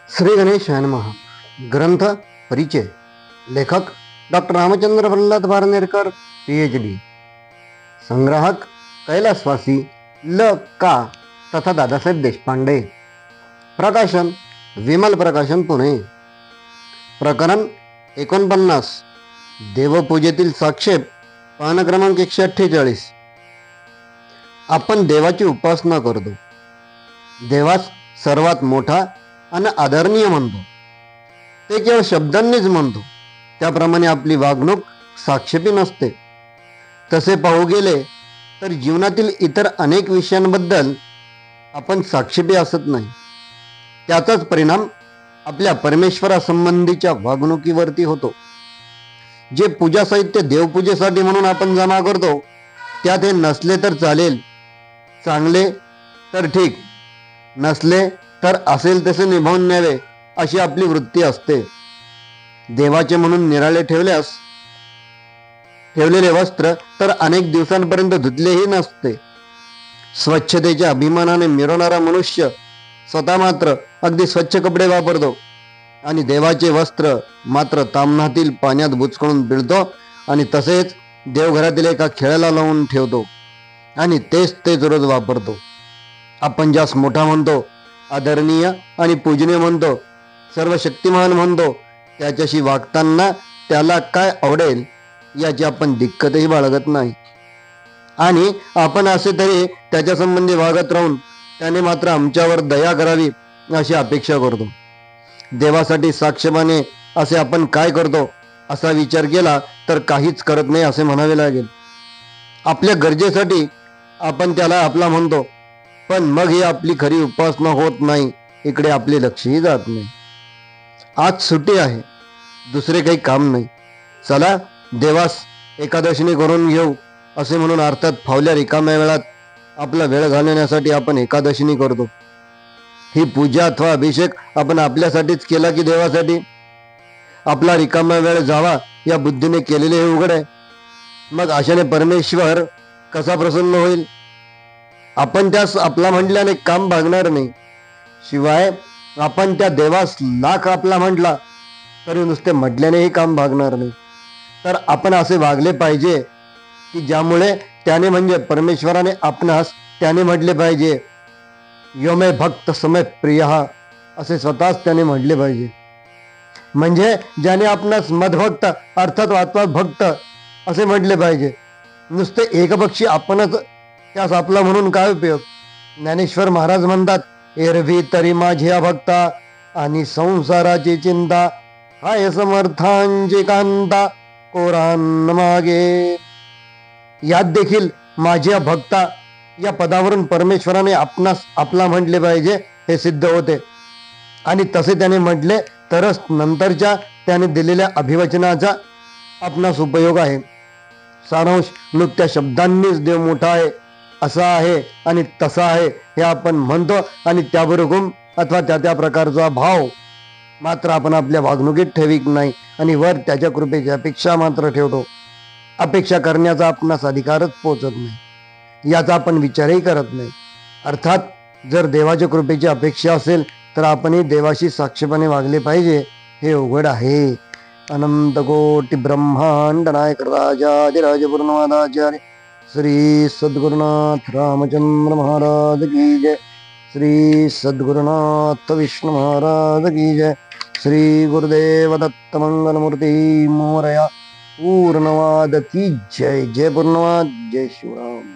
श्री गणेशाय नमः. ग्रंथ परिचय. लेखक डॉक्टर रामचंद्र प्रल्हाद भारनेरकर, PhD. संग्राहक कैलासवासी ल का तथा दादासाहेब देशपांडे. प्रकाशन विमल प्रकाशन, पुणे. प्रकरण 49. देवपूजेतील साक्षेप. पान क्रमांक 148. आपण देवाची उपासना करतो. देवास सर्वात मोठा आणि आदरणीय म्हणतो. ते केवळ शब्दांनीच म्हणतो. त्याप्रमाणे आपली वागणूक साक्षेपी नसते. तसे पाहू गेले तर जीवनातील इतर अनेक विषयांबद्दल आपण साक्षेपी असत नाही. त्याचाच परिणाम आपल्या परमेश्वरासंबंधीच्या वागणुकीवरती होतो. जे पूजा साहित्य देवपूजेसाठी म्हणून आपण जमा करतो त्यात हे नसले तर चालेल, चांगले तर ठीक, नसले तर असेल तसे निभावून न्यावे अशी आपली वृत्ती असते. देवाचे म्हणून निराळे ठेवलेले वस्त्र तर अनेक दिवसांपर्यंत धुतलेही नसते. स्वच्छतेच्या अभिमानाने मिरवणारा मनुष्य स्वतः मात्र अगदी स्वच्छ कपडे वापरतो आणि देवाचे वस्त्र मात्र ताम्हणातील पाण्यात बुचकळून पिळतो आणि तसेच देवघरातील एका खेळाला लावून ठेवतो आणि तेच रोज वापरतो. आपण ज्यास मोठा म्हणतो, आदरणीय आणि पूजनीय म्हणतो, सर्वशक्तिमान म्हणतो, त्याच्याशी वागताना त्याला काय आवडेल याची आपण दिक्कतही बाळगत नाही. आणि आपण असे तरी त्याच्या संबंधी वागत राहून त्याने मात्र आमच्यावर दया करावी अशी अपेक्षा करतो. देवासाठी साक्षेपाने असे आपण काय करतो असा विचार केला तर काहीच करत नाही असे म्हणावे लागेल. आपल्या गरजेसाठी आपण त्याला आपला म्हणतो, पण मग ही आपली खरी उपासना होत नाही. इकडे आपले लक्षही जात नाही. आज सुट्टी आहे, दुसरे काही काम नाही, चला देवास एकादशीने करून घेऊ असे म्हणून अर्थात फावल्या रिकाम्या वेळात आपला वेळ घालवण्यासाठी आपण एकादशीने करतो. ही पूजा अथवा अभिषेक आपण आपल्यासाठीच केला की देवासाठी? आपला रिकाम्या वेळ जावा या बुद्धीने केलेले हे उघड आहे. मग अशाने परमेश्वर कसा प्रसन्न होईल? आपण त्यास आपला म्हटल्याने काम भागणार नाही. शिवाय आपण त्या देवास लाख आपला म्हटला तरी नुसते म्हटल्यानेही काम भागणार नाही. तर आपण असे वागले पाहिजे की ज्यामुळे त्याने म्हणजे परमेश्वराने आपणास त्याने म्हटले पाहिजे. यो मे भक्त समय प्रिय असे स्वतःच त्याने म्हटले पाहिजे. म्हणजे ज्याने आपणास मदभक्त अर्थात वात्वात भक्त असे म्हटले पाहिजे. नुसते एकपक्षी आपणच त्यास आपला म्हणून काय उपयोग? ज्ञानेश्वर महाराज म्हणतात, एरवी तरी माझ्या भक्ता आणि संसाराची चिंता, हाय समर्थांची कांता कोरान मागे. यात देखील माझ्या भक्ता या पदावरून परमेश्वराने आपणास आपला म्हटले पाहिजे हे सिद्ध होते. आणि तसे त्याने म्हटले तरच नंतरच्या त्याने दिलेल्या अभिवचनाचा आपणास उपयोग आहे. सारांश नुकत्या शब्दांनीच देव मोठा आहे, असा आहे आणि तसा आहे हे आपण म्हणतो आणि त्याबरोबर अथवा त्या प्रकारचा भाव मात्र आपण आपल्या वागणुकीत ठेवीत नाही आणि वर त्याच्या कृपेची अपेक्षा मात्र ठेवतो. अपेक्षा करण्याचा आपणास अधिकारच पोचत नाही, याचा आपण विचारही करत नाही. अर्थात जर देवाच्या कृपेची अपेक्षा असेल तर आपणही देवाशी साक्षीपणे वागले पाहिजे हे उघड आहे. अनंत कोटी ब्रह्मांड नायक राजाधिराज पूर्णवादाचार्य श्री सद्गुरुनाथ रामचंद्र महाराज की जय. श्री सद्गुरुनाथ विष्णु महाराज की जय. श्री गुरुदेव दत्त मंगलमूर्ती मोरया. पूर्णवाद की जय. जय पूर्णवाद. जय शिवराम.